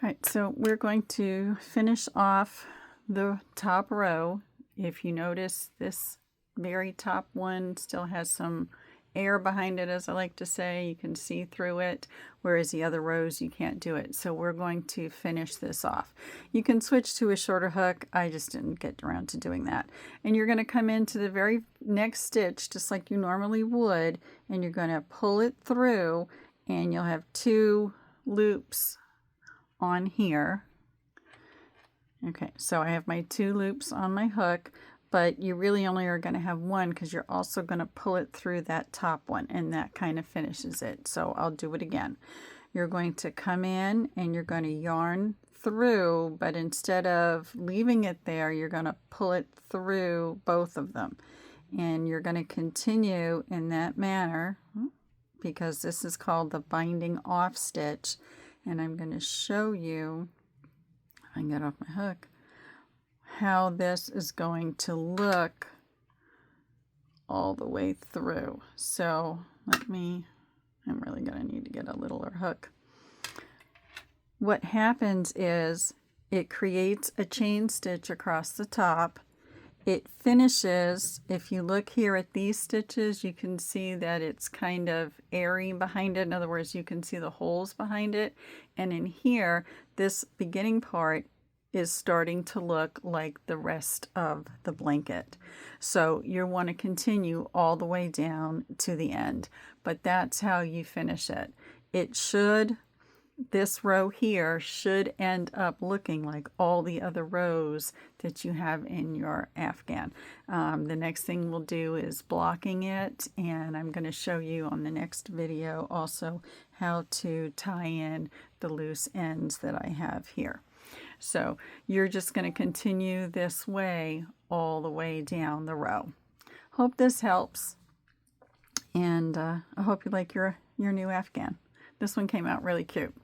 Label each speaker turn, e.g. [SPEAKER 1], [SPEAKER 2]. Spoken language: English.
[SPEAKER 1] Okay, so we're going to finish off the top row. If you notice, this very top one still has some air behind it, as I like to say. You can see through it, whereas the other rows you can't do it. So we're going to finish this off. You can switch to a shorter hook. I just didn't get around to doing that. And you're going to come into the very next stitch just like you normally would, and you're going to pull it through, and you'll have 2 loops on here. Okay, so I have my 2 loops on my hook, but you really only are going to have 1 because you're also going to pull it through that top one, and that kind of finishes it. So I'll do it again. You're going to come in and you're going to yarn through, but instead of leaving it there, you're going to pull it through both of them. And you're going to continue in that manner because this is called the binding off stitch. And I'm going to show you, if I can get off my hook, how this is going to look all the way through. So I'm really going to need to get a littler hook. What happens is it creates a chain stitch across the top. It finishes, if you look here at these stitches, you can see that it's kind of airy behind it. In other words, you can see the holes behind it. And in here, this beginning part is starting to look like the rest of the blanket. So you want to continue all the way down to the end. But that's how you finish it. This row here should end up looking like all the other rows that you have in your Afghan. The next thing we'll do is blocking it, and I'm going to show you on the next video also how to tie in the loose ends that I have here. So you're just going to continue this way all the way down the row. Hope this helps, and I hope you like your new Afghan. This one came out really cute.